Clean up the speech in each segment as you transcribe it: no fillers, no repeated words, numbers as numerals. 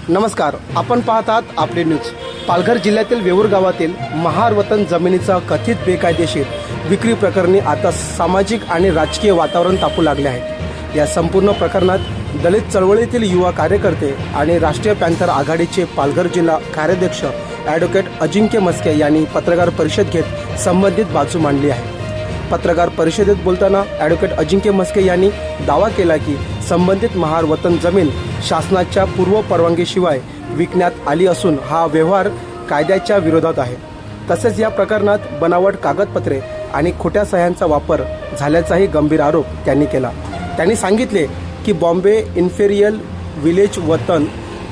नमस्कार, आपण पाहत आहात आपले न्यूज। पालघर जिल्ह्यातील वेऊर गावातील महार वतन जमिनीचा कथित बेकायदेशीर विक्री प्रकरणी आता सामाजिक आणि राजकीय वातावरण तापू लागले आहे। या संपूर्ण प्रकरणात दलित चळवळीतील युवा कार्यकर्ते आणि राष्ट्रीय पॅंथर आघाडीचे पालघर जिल्हा कार्याध्यक्ष ॲडव्होकेट अजिंक्य मस्के यांनी पत्रकार परिषद घेत संबंधित बाजू मांडली आहे। पत्रकार परिषदेत बोलताना ॲडव्होकेट अजिंक्य मस्के यांनी दावा केला की संबंधित महार वतन जमीन शासनाच्या पूर्व परवानगीशिवाय विकण्यात आली असून हा व्यवहार कायद्याच्या विरोधात आहे। तसेच या प्रकरणात बनावट कागदपत्रे आणि खोट्या सह्यांचा वापर झाल्याचाही गंभीर आरोप त्यांनी केला। त्यांनी सांगितले की बॉम्बे इन्फेरियल विलेज वतन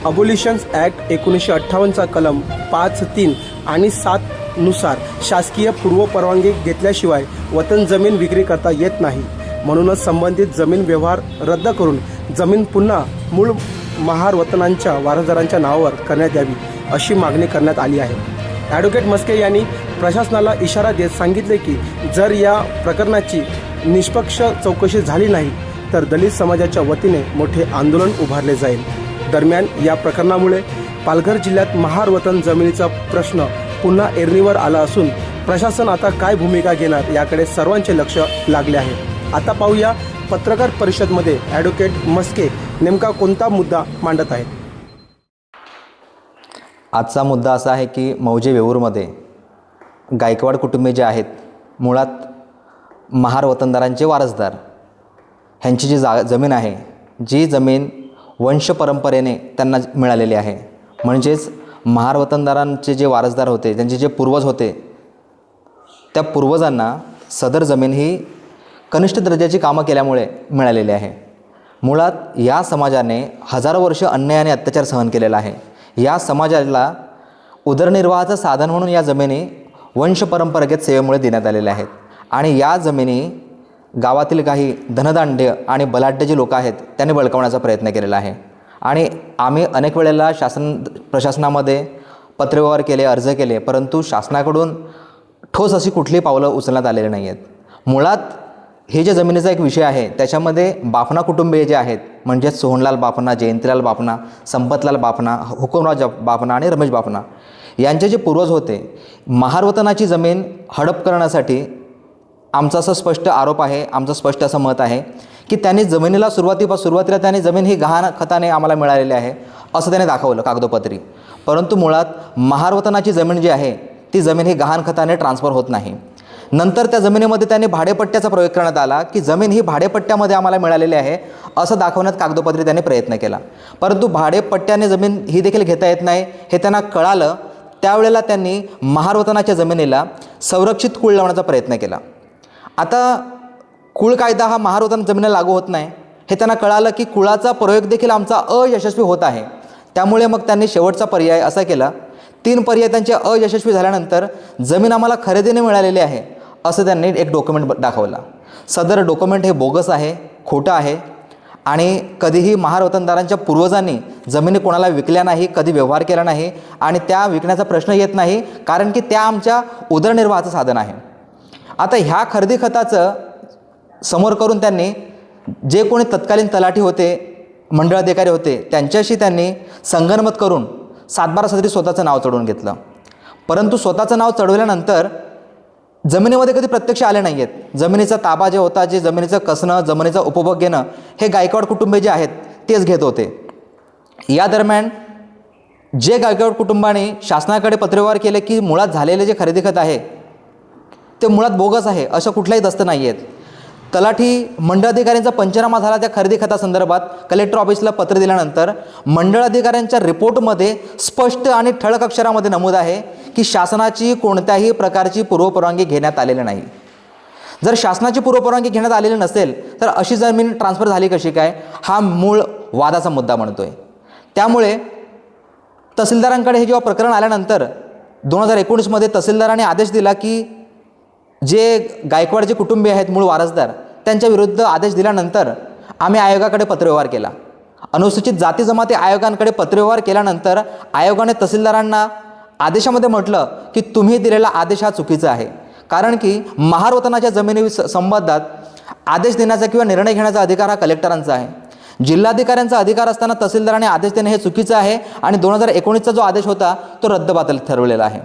अबोलिशन्स ॲक्ट 1958चा कलम 5, 3 आणि 7 नुसार शासकीय पूर्व परवानगी घेतल्याशिवाय वतन जमीन विक्री करता येत नाही। म्हणूनच संबंधित जमीन व्यवहार रद्द करून जमीन पुन्हा मूळ महार वतनांच्या वारसदारांच्या नावावर करण्यात यावी अशी मागणी करण्यात आली आहे। ॲडव्होकेट मस्के यांनी प्रशासनाला इशारा देत सांगितले की जर या प्रकरणाची निष्पक्ष चौकशी झाली नाही तर दलित समाजाच्या वतीने मोठे आंदोलन उभारले जाईल। दरम्यान या प्रकरणामुळे पालघर जिल्ह्यात महार वतन जमिनीचा प्रश्न पुन्हा ऐरणीवर आला असून प्रशासन आता काय भूमिका घेणार याकडे सर्वांचे लक्ष लागले आहे। आता पाहूया पत्रकार परिषदेमध्ये ॲडव्होकेट मस्के नेमका कोणता मुद्दा मांडत आहेत। आजचा मुद्दा असा आहे की मौजे वेऊरमध्ये गायकवाड कुटुंबीय जे आहेत, मुळात महार वतनदारांचे वारसदार, ह्यांची जी जमीन आहे, जी जमीन वंश परंपरेने त्यांना मिळालेली आहे, म्हणजेच महार वतनदारांचे जे वारसदार होते, त्यांचे जे पूर्वज होते, त्या पूर्वजांना सदर जमीन ही कनिष्ठ दर्जाची कामं केल्यामुळे मिळालेली आहे। मुळात या समाजाने हजारो वर्ष अन्याय आणि अत्याचार सहन केलेला आहे। या समाजाला उदरनिर्वाहाचं साधन म्हणून या जमिनी वंश परंपरेगत सेवेमुळे देण्यात आलेल्या आहेत आणि या जमिनी गावातील काही धनदांड्य आणि बलाढ्य जे लोक आहेत त्यांनी बळकावण्याचा प्रयत्न केलेला आहे आणि आम्ही अनेक वेळेला प्रशासनामध्ये पत्रव्यवहार केले, अर्ज केले, परंतु शासनाकडून ठोस अशी कुठली पावलं उचलण्यात आलेली नाही आहेत। मुळात हे जे जमिनीचा एक विषय आहे त्याच्यामध्ये बाफना कुटुंबीय जे आहेत, म्हणजेच सोहनलाल बाफना, जयंतीलाल बाफना, संपतलाल बाफना, हुकुमराव बाफना आणि रमेश बाफना यांचे जे पूर्वज होते, महार वतनाची जमीन हडप करण्यासाठी आमचा असं स्पष्ट आरोप आहे, आमचं स्पष्ट असं मत आहे की त्यांनी जमिनीला सुरुवातीला त्यांनी जमीन ही गहाण खताने आम्हाला मिळालेली आहे असं त्याने दाखवलं कागदोपत्री, परंतु मुळात महार वतनाची जमीन जी आहे ती जमीन ही गहाण खताने ट्रान्सफर होत नाही। नंतर त्या जमिनीमध्ये त्यांनी भाडेपट्ट्याचा प्रयोग करण्यात आला की जमीन ही भाडेपट्ट्यामध्ये आम्हाला मिळालेली आहे असं दाखवण्यात कागदोपत्री त्यांनी प्रयत्न केला, परंतु भाडेपट्ट्याने जमीन ही देखील घेता येत नाही हे त्यांना कळालं। त्यावेळेला त्यांनी महार वतनाच्या जमिनीला संरक्षित कुळ लावण्याचा प्रयत्न केला। आता कुळ कायदा हा महार वतन जमिनीला लागू होत नाही हे त्यांना कळालं की कुळाचा प्रयोग देखील आमचा अयशस्वी होत आहे। त्यामुळे मग त्यांनी शेवटचा पर्याय असा केला, 3 पर्याय त्यांचे अयशस्वी झाल्यानंतर जमीन आम्हाला खरेदीने मिळालेली आहे असं त्यांनी एक डॉक्युमेंट दाखवला। सदर डॉक्युमेंट हे बोगस आहे, खोटं आहे आणि कधीही महार वतनदारांच्या पूर्वजांनी जमिनी कोणाला विकल्या नाही, कधी व्यवहार केला नाही आणि त्या विकण्याचा प्रश्न येत नाही, कारण की त्या आमच्या उदरनिर्वाहाचं साधन आहे। आता ह्या खरेदी खताचं समोर करून त्यांनी जे कोणी तत्कालीन तलाठी होते, मंडळ अधिकारी होते, त्यांच्याशी त्यांनी संगनमत करून 7/12 सदरी स्वतःचं नाव चढवून घेतलं, परंतु स्वतःचं नाव चढवल्यानंतर जमिनीमध्ये कधी प्रत्यक्ष आले नाही आहेत। जमिनीचा ताबा जे होता, जे जमिनीचं कसणं, जमिनीचा उपभोग घेणं हे गायकवाड कुटुंबीय जे आहेत तेच घेत होते। या दरम्यान जे गायकवाड कुटुंबाने शासनाकडे पत्रव्यवहार केले की मुळात झालेले जे खरेदी खत आहे ते मुळात बोगस आहे, असं कुठलाही दस्त नाही आहेत। तलाठी मंडळ अधिकाऱ्यांचा पंचनामा झाला त्या खरेदी खतासंदर्भात, कलेक्टर ऑफिसला पत्र दिल्यानंतर मंडळ अधिकाऱ्यांच्या रिपोर्टमध्ये स्पष्ट आणि ठळक अक्षरामध्ये नमूद आहे की शासनाची कोणत्याही प्रकारची पूर्वपरवानगी घेण्यात आलेली नाही। जर शासनाची पूर्वपरवानगी घेण्यात आलेली नसेल तर अशी जमीन ट्रान्सफर झाली कशी काय, हा मूळ वादाचा मुद्दा म्हणतोय। त्यामुळे तहसीलदारांकडे हे जेव्हा प्रकरण आल्यानंतर 2019मध्ये तहसीलदारांनी आदेश दिला की जे गायकवाडचे कुटुंबीय आहेत, मूळ वारसदार, त्यांच्या विरुद्ध आदेश दिल्यानंतर आम्ही आयोगाकडे पत्रव्यवहार केला। अनुसूचित जाती जमाती आयोगांकडे पत्रव्यवहार केल्यानंतर आयोगाने तहसीलदारांना आदेशामध्ये म्हटलं की तुम्ही दिलेला आदेश हा चुकीचा आहे, कारण की महार वतनाच्या जमिनी संबंधात आदेश देण्याचा किंवा निर्णय घेण्याचा अधिकार हा कलेक्टरांचा आहे। जिल्हाधिकाऱ्यांचा अधिकार असताना तहसीलदाराने आदेश देणे हे चुकीचं आहे आणि 2019चा जो आदेश होता तो रद्दबातल ठरवलेला आहे.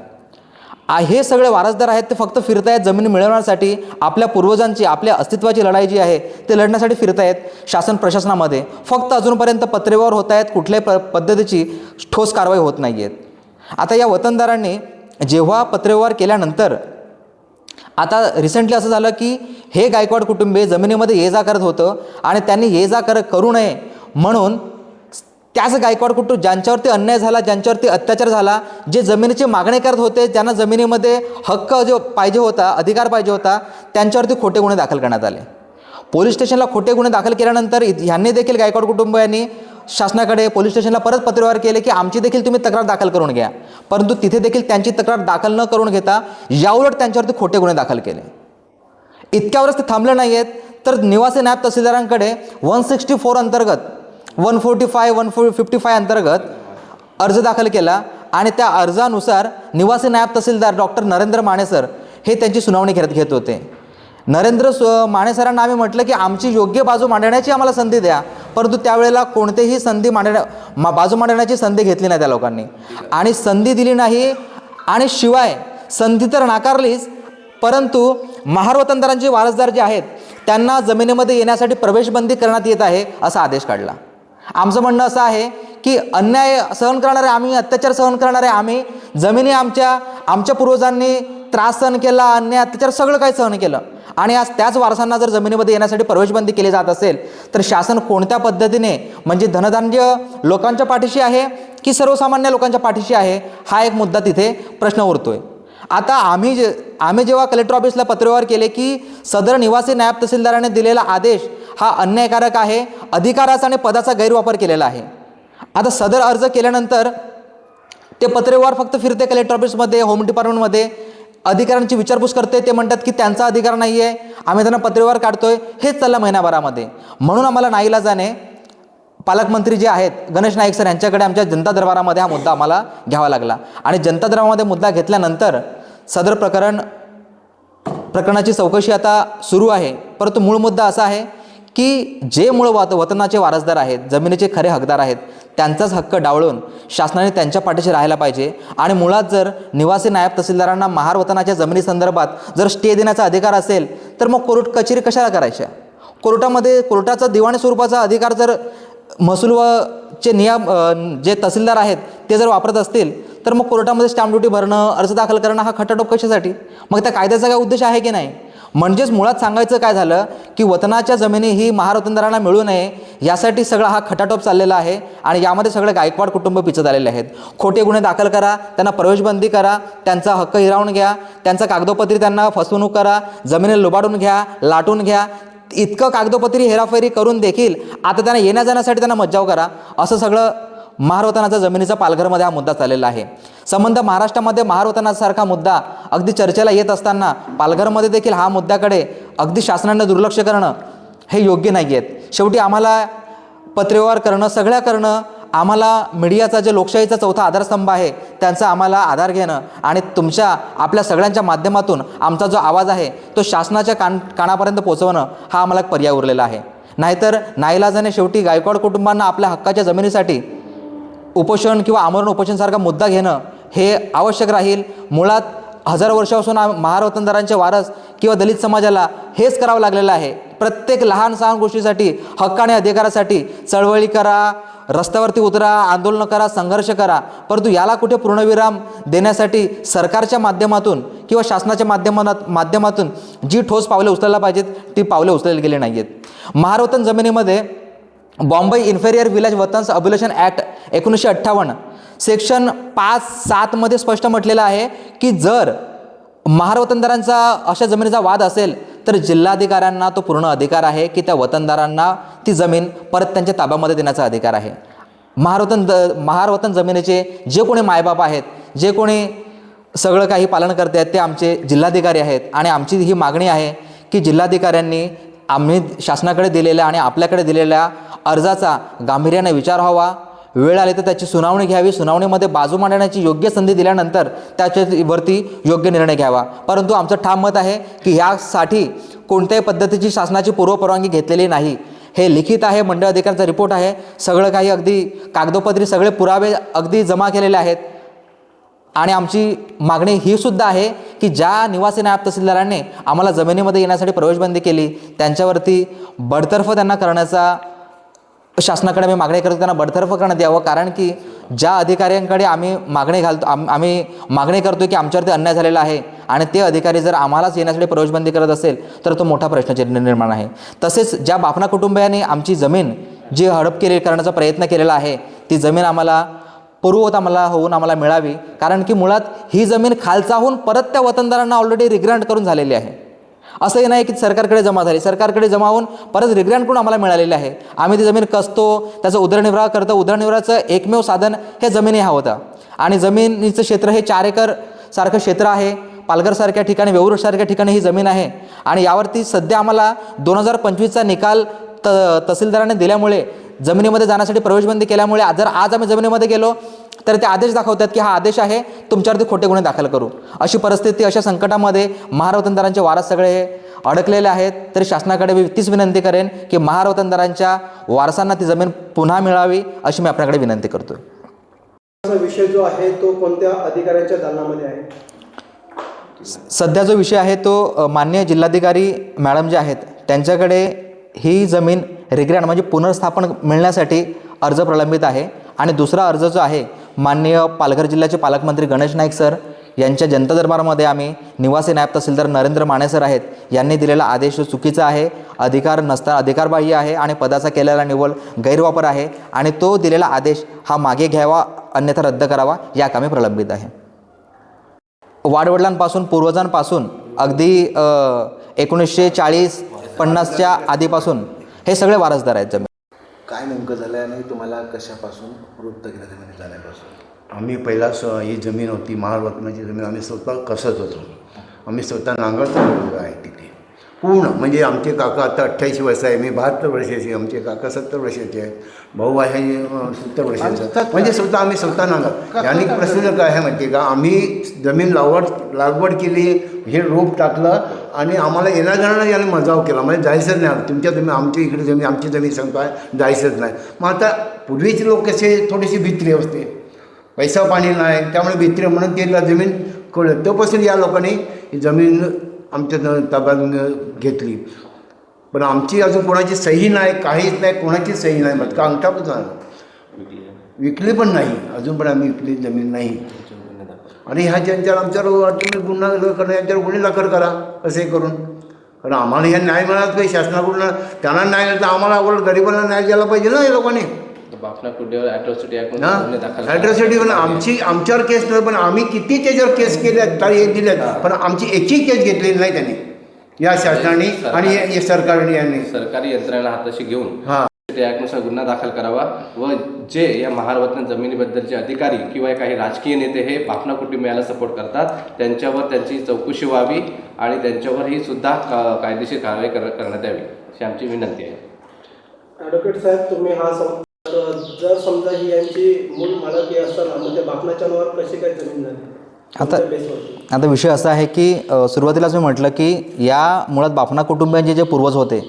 हे सगळे वारसदार आहेत ते फक्त फिरतायत जमीन मिळवण्यासाठी. आपल्या पूर्वजांची आपल्या अस्तित्वाची लढाई जी आहे ते लढण्यासाठी फिरतायत. शासन प्रशासनामध्ये फक्त अजूनपर्यंत पत्रव्यवहार होत आहेत, कुठल्याही पद्धतीची ठोस कारवाई होत नाही आहेत. आता या वतनदारांनी जेव्हा पत्रव्यवहार केल्यानंतर आता रिसेंटली असं झालं की हे गायकवाड कुटुंबीय जमिनीमध्ये ये जा करत होतं आणि त्यांनी ये जा करू नये म्हणून त्याच गायकवाड कुटुंब ज्यांच्यावरती अन्याय झाला, ज्यांच्यावरती अत्याचार झाला, जे जमिनीची मागणी करत होते, ज्यांना जमिनीमध्ये हक्क जो पाहिजे होता, अधिकार पाहिजे होता, त्यांच्यावरती खोटे गुन्हे दाखल करण्यात आले. पोलीस स्टेशनला खोटे गुन्हे दाखल केल्यानंतर ह्यांनी देखील गायकवाड कुटुंबियांनी शासनाकडे पोलीस स्टेशनला परत पत्रव्यवहार केले की आमची देखील तुम्ही तक्रार दाखल करून घ्या. परंतु तिथे देखील त्यांची तक्रार दाखल न करून घेता याउलट त्यांच्यावरती खोटे गुन्हे दाखल केले. इतक्यावरच ते थांबले नाही आहेत, तर निवासी नायब तहसीलदारांकडे 164 अंतर्गत 145, 155 अंतर्गत अर्ज दाखल केला आणि त्या अर्जानुसार निवासी नायब तहसीलदार डॉक्टर नरेंद्र माने सर हे त्यांची सुनावणी घेत होते. माने सरांना आम्ही म्हटलं की आमची योग्य बाजू मांडण्याची आम्हाला संधी द्या, परंतु त्यावेळेला कोणतेही बाजू मांडण्याची संधी घेतली नाही त्या लोकांनी आणि संधी दिली नाही. आणि शिवाय संधी तर नाकारलीच, परंतु महार वतनदारांचे वारसदार जे आहेत त्यांना जमिनीमध्ये येण्यासाठी प्रवेशबंदी करण्यात येत आहे असा आदेश काढला. आमचं म्हणणं असं आहे की अन्याय सहन करणारे आम्ही, अत्याचार सहन करणारे आम्ही, जमिनी आमच्या पूर्वजांनी त्रास सहन केला, अन्याय अत्याचार सगळं काही सहन केलं आणि आज त्याच वारसांना जर जमिनीमध्ये येण्यासाठी प्रवेशबंदी केली जात असेल तर शासन कोणत्या पद्धतीने म्हणजे धनधान्य लोकांच्या पाठीशी आहे की सर्वसामान्य लोकांच्या पाठीशी आहे, हा एक मुद्दा तिथे प्रश्न उरतोय. आता आम्ही जेव्हा कलेक्टर ऑफिसला पत्रव्यवहार केले की सदर निवासी नायब तहसीलदाराने दिलेला आदेश हा अन्यायकारक आहे, अधिकाराचा आणि पदाचा गैरवापर केलेला आहे. आता सदर अर्ज केल्यानंतर ते पत्रव्यवहार फक्त फिरते कलेक्टर ऑफिसमध्ये, होम डिपार्टमेंटमध्ये, अधिकाऱ्यांची विचारपूस करते. ते म्हणतात की त्यांचा अधिकार नाही आहे, आम्ही त्यांना पत्रव्यवहार काढतोय. हेच चाललं महिनाभरामध्ये. म्हणून आम्हाला नाईलाजाने पालकमंत्री जे आहेत गणेश नाईक सर यांच्याकडे आमच्या जनता दरबारामध्ये हा मुद्दा आम्हाला घ्यावा लागला आणि जनता दरबारामध्ये मुद्दा घेतल्यानंतर सदर प्रकरणाची चौकशी आता सुरू आहे. परंतु मूळ मुद्दा असा आहे की जे मूळ वतनाचे वारसदार आहेत, जमिनीचे खरे हकदार आहेत, त्यांचाच हक्क डावळून शासनाने त्यांच्या पाठीशी राहायला पाहिजे. आणि मुळात जर निवासी नायब तहसीलदारांना महार वतनाच्या जमिनीसंदर्भात जर स्टे देण्याचा अधिकार असेल तर मग कोर्ट कचेरी कशाला करायच्या? कोर्टाचा दिवाणी स्वरूपाचा अधिकार जर महसूल व चे नियम जे तहसीलदार आहेत ते जर वापरत असतील तर मग कोर्टामध्ये स्टॅम्प ड्युटी भरणं, अर्ज दाखल करणं हा खटाटोप कशासाठी? मग त्या कायद्याचा काय उद्देश आहे की नाही? म्हणजेच मुळात सांगायचं काय झालं की वतनाच्या जमिनी ही महार वतनदारांना मिळू नये यासाठी सगळा हा खटाटोप चाललेला आहे आणि यामध्ये सगळे गायकवाड कुटुंब पिचत आलेले आहेत. खोटे गुन्हे दाखल करा, त्यांना प्रवेशबंदी करा, त्यांचा हक्क हिरावून घ्या, त्यांचा कागदोपत्री त्यांना फसवणूक करा, जमिनी लुबाडून घ्या, लाटून घ्या. इतकं कागदोपत्री हेराफेरी करून देखील आता त्यांना येण्या जाण्यासाठी त्यांना मज्जाव करा, असं सगळं महार वतनाचा जमिनीचा पालघरमध्ये हा मुद्दा चाललेला आहे. संबंध महाराष्ट्रामध्ये महार वतनासारखा मुद्दा अगदी चर्चेला येत असताना पालघरमध्ये देखील हा मुद्द्याकडे अगदी शासनाने दुर्लक्ष करणं हे योग्य नाही आहेत. शेवटी आम्हाला पत्रव्यवहार करणं, सगळ्या करणं, आम्हाला मीडियाचा जे लोकशाहीचा चौथा आधारस्तंभ आहे त्यांचा आम्हाला आधार घेणं आणि आपल्या सगळ्यांच्या माध्यमातून आमचा जो आवाज आहे तो शासनाच्या कानापर्यंत पोहोचवणं हा आम्हाला एक पर्याय उरलेला आहे. नाहीतर नाईलाजाने शेवटी गायकवाड कुटुंबांना आपल्या हक्काच्या जमिनीसाठी उपोषण किंवा आमरण उपोषणसारखा मुद्दा घेणं हे आवश्यक राहील. मुळात हजारो वर्षापासून महार वतनदारांचे वारस किंवा दलित समाजाला हेच करावं लागलेलं आहे. प्रत्येक लहान सहान गोष्टीसाठी, हक्क आणि अधिकारासाठी चळवळी करा, रस्त्यावरती उतरा, आंदोलन करा, संघर्ष करा, परंतु याला कुठे पूर्णविराम देण्यासाठी सरकारच्या माध्यमातून किंवा शासनाच्या माध्यमातून जी ठोस पावले उचलायला पाहिजेत ती पावले उचलली गेली नाही आहेत. महार वतन जमिनीमध्ये बॉम्बे इन्फेरियर विलेज वतन्स अब्युलेशन ॲक्ट 1958 सेक्शन 5-7 मध्ये स्पष्ट म्हटलेलं आहे की जर महार वतनदारांचा अशा जमिनीचा वाद असेल तर जिल्हाधिकाऱ्यांना तो पूर्ण अधिकार आहे की त्या वतनदारांना ती जमीन परत त्यांच्या ताब्यामध्ये देण्याचा अधिकार आहे. महार वतन जमिनीचे जे कोणी मायबाप आहेत, जे कोणी सगळं काही पालन करते आहेत ते आमचे जिल्हाधिकारी आहेत आणि आमची ही मागणी आहे की जिल्हाधिकाऱ्यांनी आम्ही शासनाकडे दिलेल्या आणि आपल्याकडे दिलेल्या अर्जाचा गांभीर्याने विचार व्हावा, वेळ आली तर त्याची सुनावणी घ्यावी, सुनावणीमध्ये बाजू मांडण्याची योग्य संधी दिल्यानंतर त्याच्यावरती योग्य निर्णय घ्यावा. परंतु आमचं ठाम मत आहे की ह्यासाठी कोणत्याही पद्धतीची शासनाची पूर्वपरवानगी घेतलेली नाही. हे लिखित आहे, मंडळ अधिकाऱ्यांचा रिपोर्ट आहे, सगळं काही अगदी कागदोपत्री सगळे पुरावे अगदी जमा केलेले आहेत. आणि आमची मागणी ही सुद्धा आहे की ज्या निवासी नायब तहसीलदारांनी आम्हाला जमिनीमध्ये येण्यासाठी प्रवेशबंदी केली त्यांच्यावरती बडतर्फ त्यांना करण्याचा शासनाकडे आम्ही मागणी करतो, त्यांना बडतर्फ करण्यात यावं. कारण की ज्या अधिकाऱ्यांकडे आम्ही मागणी घालतो आम्ही मागणी करतो की आमच्यावरती अन्याय झालेला आहे आणि ते अधिकारी जर आम्हालाच येण्यासाठी प्रवेशबंदी करत असेल तर तो मोठा प्रश्नचिन्ह निर्माण आहे. तसेच ज्या बाफना कुटुंबियांनी आमची जमीन जी हडप करण्याचा प्रयत्न केलेला आहे ती जमीन आम्हाला पूर्ववत होऊन आम्हाला मिळावी. कारण की मुळात ही जमीन खालचाहून परत त्या वतनदारांना ऑलरेडी रिग्रँट करून झालेली आहे. असंही नाही की सरकारकडे जमा झाली, सरकारकडे जमा होऊन परत रिग्रँट करून आम्हाला मिळालेले आहे. आम्ही ती जमीन कसतो, त्याचा उदरनिर्वाह करतो. उदरनिर्वाहाचं एकमेव साधन हे जमिनी हा होता. आणि जमिनीचं क्षेत्र हे 4 एकर सारखं क्षेत्र आहे. पालघरसारख्या ठिकाणी, वेऊरसारख्या ठिकाणी ही जमीन आहे. आणि यावरती सध्या आम्हाला 2025चा निकाल तहसीलदाराने दिल्यामुळे जमिनीमध्ये जाण्यासाठी प्रवेशबंदी केल्यामुळे जर आज आम्ही जमिनीमध्ये गेलो तर ते आदेश दाखवतात की हा आदेश आहे, तुमच्यावरती खोटे गुन्हे दाखल करू. अशी परिस्थिती, अशा संकटामध्ये महार वतनदारांचे वारस सगळे हे अडकलेले आहेत. तरी शासनाकडे मी तीच विनंती करेन की महार वतनदारांच्या वारसांना ती जमीन पुन्हा मिळावी अशी मी आपल्याकडे विनंती करतो. विषय जो आहे तो कोणत्या अधिकाऱ्यांच्या दालनामध्ये आहे? सध्या जो विषय आहे तो माननीय जिल्हाधिकारी मॅडम जे आहेत त्यांच्याकडे ही जमीन रिग्रँट म्हणजे पुनर्स्थापन मिळण्यासाठी अर्ज प्रलंबित आहे. आणि दुसरा अर्ज जो आहे माननीय पालघर जिल्ह्याचे पालकमंत्री गणेश नाईक सर यांच्या जनता दरबारामध्ये आम्ही निवासी नायब तहसीलदार नरेंद्र माने सर आहेत यांनी दिलेला आदेश चुकीचा आहे, अधिकारबाह्य आहे आणि पदाचा केलेला निव्वळ गैरवापर आहे आणि तो दिलेला आदेश हा मागे घ्यावा अन्यथा रद्द करावा या कामी प्रलंबित आहे. वाडवडिलांपासून पूर्वजांपासून अगदी 1940-50च्या आधीपासून हे सगळे वारसदार आहेत जमीन. काय नेमकं झालं आणि तुम्हाला कशापासून वृत्त केलं जमिनी जाण्यापासून? आम्ही पहिला ही जमीन होती महार वतनाची जमीन आम्ही स्वतः कसत होतो. आम्ही स्वतः नांगरतो आहे तिथे पूर्ण. म्हणजे आमचे काका आता 88 वर्ष आहे, मी 72 वर्षाची, आमचे काका 70 वर्षाचे आहेत, भाऊ आहे 70 वर्षाचा. म्हणजे स्वतः आम्ही स्वतः नांगर. याने प्रश्न काय आहे माहिती आहे का, आम्ही जमीन लागवड केली, हे रोप टाकलं आणि आम्हाला येणाऱ्यांना याने मजाव केला. म्हणजे जायचंच नाही, तुमच्या जमीन आमच्या इकडे जमीन आमची जमीन सांगताय जायचंच नाही. मग आता पूर्वीचे लोक कसे थोडीशी भित्री असते, पैसा पाणी नाही, त्यामुळे भित्री म्हणून केला जमीन कळलं. तेव्हापासून या लोकांनी ही जमीन आमच्या ताब्यात घेतली. पण आमची अजून कोणाची सही नाही, काहीच नाही, कोणाची सही नाही. मग का अंगठापच विकली पण नाही, अजून पण आम्ही विकली जमीन नाही. आणि ह्या ज्यांच्यावर आमच्यावर तुम्ही गुन्हा करणं, यांच्यावर गुन्हे दाखल करा कसे करून. कारण आम्हाला ह्या न्याय मिळाला पाहिजे शासनाकडून. त्यांना न्याय मिळाला तर आम्हाला अगोदर गरिबांना न्याय द्यायला पाहिजे ना या लोकांनी. ॲट्रॉसिटी पण आमच्यावर केस नाही, पण आम्ही किती त्याच्यावर केस केल्यात हे दिल्यात, पण आमची एकही केस घेतलेली नाही त्यांनी या शासनाने आणि सरकारने. यांनी सरकारी यंत्रणा हाताशी घेऊन ॲक्टनुसार गुन्हा दाखल करावा व जे या महार वतन जमिनीबद्दलचे अधिकारी किंवा काही राजकीय नेते हे बाफना कुटुंबियाला सपोर्ट करतात त्यांच्यावर त्यांची चौकशी व्हावी आणि त्यांच्यावर ही सुद्धा कायदेशीर कारवाई करण्यात यावी अशी आमची विनंती आहे. ॲडव्होकेट साहेब, तुम्ही हा जर समजा ही यांची मूळ मालकी असताना मग त्या बाफनाच्या नावावर कशी काय जमीन झाली? आता विषय असा आहे की सुरुवातीलाच मी म्हटलं की या मुळात बाफना कुटुंबियांचे जे पूर्वज होते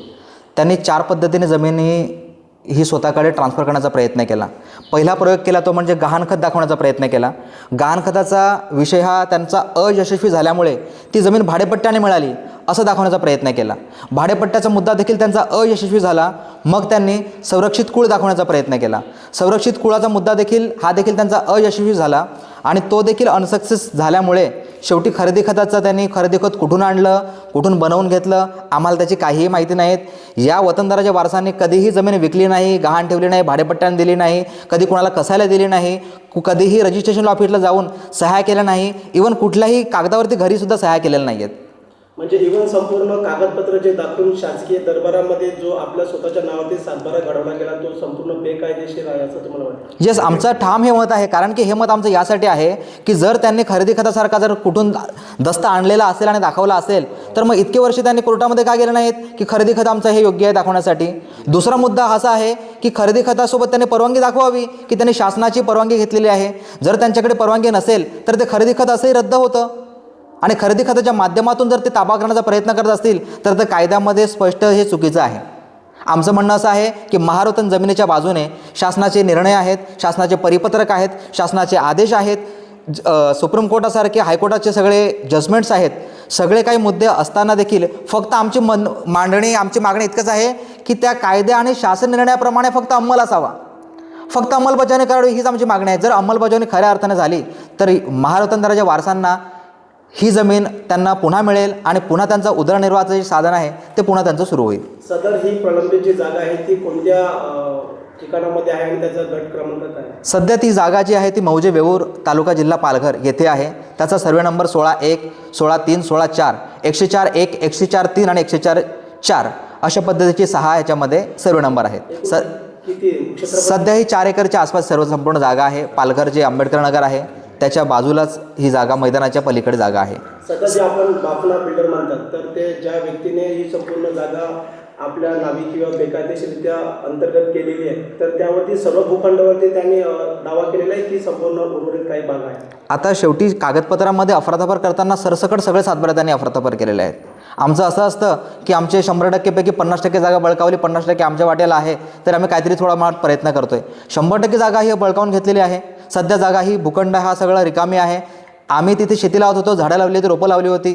त्यांनी 4 पद्धतीने जमिनी ही स्वतःकडे ट्रान्सफर करण्याचा प्रयत्न केला. पहिला प्रयोग केला तो म्हणजे गहाणखत दाखवण्याचा प्रयत्न केला. गहाणखताचा विषय हा त्यांचा अयशस्वी झाल्यामुळे ती जमीन भाडेपट्ट्याने मिळाली असं दाखवण्याचा प्रयत्न केला. भाडेपट्ट्याचा मुद्दा देखील त्यांचा अयशस्वी झाला. मग त्यांनी संरक्षित कुळ दाखवण्याचा प्रयत्न केला. संरक्षित कुळाचा मुद्दा देखील त्यांचा अयशस्वी झाला आणि तो देखील अनसक्सेस झाल्यामुळे शेवटी खरेदी खताचं त्यांनी खरेदी खत कुठून आणलं, कुठून बनवून घेतलं आम्हाला त्याची काहीही माहिती नाहीत. या वतनदाराच्या वारसांनी कधीही जमीन विकली नाही, गहाण ठेवली नाही, भाडेपट्ट्याने दिली नाही, कधी कोणाला कसायला दिली नाही, कधीही रजिस्ट्रेशन ऑफिसला जाऊन सह्या केल्या नाही, इवन कुठल्याही कागदावरती घरीसुद्धा सह्या केलेल्या नाही आहेत. म्हणजे इव्हन संपूर्ण कागदपत्र जे दाखवून शासकीय दरबारामध्ये जो आपल्या स्वतःच्या नावावरती सातबारा घडवला गेला तो संपूर्ण बेकायदेशीर आहे असं तुम्हाला वाटतं? येस, आमचं ठाम हे मत आहे. कारण की हे मत आमचं यासाठी आहे की जर त्यांनी खरेदी खतासारखा जर कुठून दस्त आणलेला असेल आणि दाखवला असेल तर मग इतके वर्ष त्यांनी कोर्टामध्ये का गेले नाहीत की खरेदी खत आमचं हे योग्य आहे दाखवण्यासाठी. दुसरा मुद्दा असा आहे की खरेदी खतासोबत त्यांनी परवानगी दाखवावी की त्यांनी शासनाची परवानगी घेतलेली आहे. जर त्यांच्याकडे परवानगी नसेल तर ते खरेदी खत असंही रद्द होतं आणि खरेदी खताच्या माध्यमातून जर ते ताबा करण्याचा प्रयत्न करत असतील तर ते कायद्यामध्ये स्पष्ट हे चुकीचं आहे. आमचं म्हणणं असं आहे की महारवतन जमिनीच्या बाजूने शासनाचे निर्णय आहेत, शासनाचे परिपत्रक आहेत, शासनाचे आदेश आहेत, सुप्रीम कोर्टासारखे हायकोर्टाचे सगळे जजमेंट्स आहेत. सगळे काही मुद्दे असताना देखील फक्त आमची आमची मागणी इतकंच आहे की त्या कायदे आणि शासन निर्णयाप्रमाणे फक्त अंमल असावा, फक्त अंमलबजावणी करावी, हीच आमची मागणी आहे. जर अंमलबजावणी खऱ्या अर्थाने झाली तर महारवतनदाराच्या वारसांना ही जमीन त्यांना पुन्हा मिळेल आणि पुन्हा त्यांचा उदरनिर्वाहाचं जे साधन आहे ते पुन्हा त्यांचं सुरू होईल. सदर ही प्रलंबित जी जागा आहे ती कोणत्या ठिकाणामध्ये आहे आणि त्याचा गट क्रमांक काय? सध्या ती जागा जी आहे ती मौजे वेऊर, तालुका जिल्हा पालघर येथे आहे. त्याचा सर्वे नंबर 16-1, 16-3, 16-4, 104-1, 104-3 आणि 104-4 अशा पद्धतीचे 6 याच्यामध्ये सर्वे नंबर आहेत. सध्या ही 4 एकरच्या आसपास सर्व संपूर्ण जागा आहे. पालघर जे आंबेडकर नगर आहे त्याच्या बाजूलाच ही जागा, मैदानाच्या पलीकडे जागा आहे. सध्या जे आपण बाफना बिल्डर मानतात, तर ते ज्या व्यक्तीने ही संपूर्ण जागा आपल्या नावी किंवा बेकायदेशीरित्या अंतर्गत केलेली आहे, तर त्यावरती सर्व भूखंडावरती त्यांनी दावा केलेला आहे की संपूर्ण उर्वरित काही भाग आहे. आता शेवटी कागदपत्रामध्ये अफरातफर करताना सरसकट सगळे सातबारे त्यांनी अफरातफर केलेले आहेत. आमचं असं असतं की आमचे 100% पैकी 50% जागा बळकावली, 50% आमच्या वाट्याला आहे, तर आम्ही काहीतरी थोडा मात प्रयत्न करतोय. 100% जागा ही बळकावून घेतलेली आहे. सध्या जागा ही भूखंड हा सगळा रिकामी आहे. आम्ही तिथे शेती लावत होतो, झाडं लावली होती, रोपं लावली होती,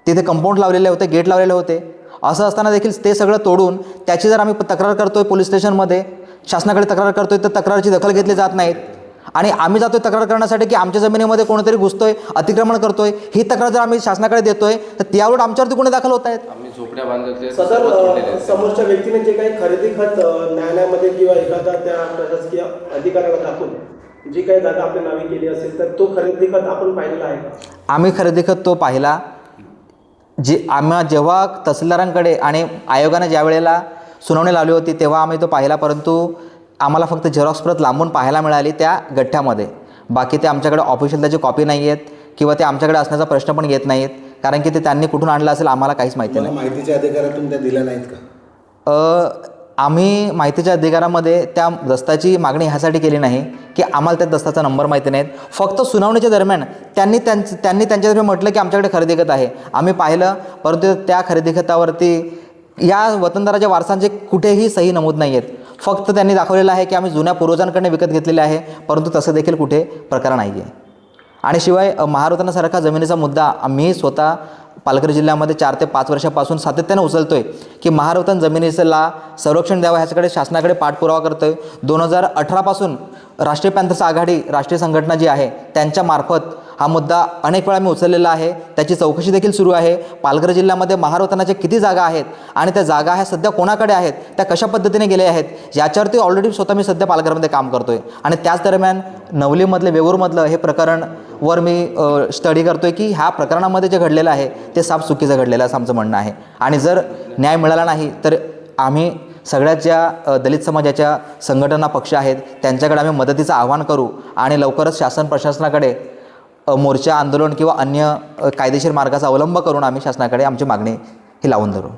तिथे कंपाऊंड लावलेले होते, गेट लावलेले होते. असं असताना देखील ते सगळं तोडून त्याची जर आम्ही तक्रार करतोय पोलीस स्टेशनमध्ये, शासनाकडे तक्रार करतोय, तर तक्रारची दखल घेतली जात नाहीत. आणि आम्ही जातोय तक्रार करण्यासाठी की आमच्या जमिनीमध्ये कोणीतरी घुसतोय, अतिक्रमण करतोय, ही तक्रार जर आम्ही शासनाकडे देतोय तर त्यावर आमच्यावरती गुन्हे दाखल होत आहेत. आम्ही झोपड्या बांधले सदर समोरच्या व्यक्तीने जे काही खरेदी खत न्यायालयामध्ये किंवा एखादा त्या प्रशासकीय अधिकाऱ्याला दाखवून जी काही जागा आपल्या नावी केली असेल, तर तो खरेदी खत आपण पाहिलेला आहे का? आम्ही खरेदी खत तो पाहिला. जेव्हा तहसीलदारांकडे आणि आयोगाने ज्या वेळेला सुनावणी लावली होती तेव्हा आम्ही तो पाहिला, परंतु आम्हाला फक्त झेरॉक्स प्रत लांबून पाहायला मिळाली त्या गठ्ठ्यामध्ये. बाकी ते आमच्याकडे ऑफिशियल त्याची कॉपी नाही आहेत किंवा ते आमच्याकडे असण्याचा प्रश्न पण येत नाहीत, कारण की ते त्यांनी कुठून आणलं असेल आम्हाला काहीच माहिती नाही. माहितीच्या अधिकारातून त्या दिल्या नाहीत का? आम्ही माहितीच्या अधिकारामध्ये त्या दस्ताची मागणी ह्यासाठी केली नाही की आम्हाला त्या दस्ताचा नंबर माहिती नाहीत. फक्त सुनावणीच्या दरम्यान त्यांनी त्यांच्यातर्फे म्हटलं की आमच्याकडे खरेदी खत आहे. आम्ही पाहिलं, परंतु त्या खरेदी खतावरती या वतनदाराच्या वारसांचे कुठेही सही नमूद नाही आहेत. फक्त त्यांनी दाखवलेलं आहे की आम्ही जुन्या पूर्वजांकडून विकत घेतलेले आहे, परंतु तसं देखील कुठे प्रकार नाही आहे. आणि शिवाय महारवतनासारखा जमिनीचा मुद्दा आम्ही स्वतः पालघर जिल्ह्यामध्ये 4 ते 5 वर्षापासून सातत्याने उचलतोय की महारवतन जमिनीला संरक्षण द्यावं, ह्याच्याकडे शासनाकडे पाठपुरावा करतोय. 2018 पासून राष्ट्रीय पॅंथर्स आघाडी राष्ट्रीय संघटना जी आहे त्यांच्या मार्फत हा मुद्दा अनेक वेळा मी उचललेला आहे. त्याची चौकशी देखील सुरू आहे. पालघर जिल्ह्यामध्ये महारवतनाच्या किती जागा आहेत आणि त्या जागा ह्या सध्या कोणाकडे आहेत, त्या कशा पद्धतीने गेल्या आहेत, याच्यावरती ऑलरेडी स्वतः मी सध्या पालघरमध्ये काम करतोय. आणि त्याच दरम्यान नवलीमधलं, वेऊरमधलं हे प्रकरणवर मी स्टडी करतोय की ह्या प्रकरणामध्ये जे घडलेलं आहे ते साफ चुकीचं घडलेलं आहे असं आमचं म्हणणं आहे. आणि जर न्याय मिळाला नाही तर आम्ही सगळ्यात ज्या दलित समाजाच्या संघटना पक्ष आहेत त्यांच्याकडे आम्ही मदतीचं आवाहन करू आणि लवकरच शासन प्रशासनाकडे मोर्चा, आंदोलन किंवा अन्य कायदेशीर मार्गाचा अवलंब करून आम्ही शासनाकडे आमची मागणी ही लावून धरू.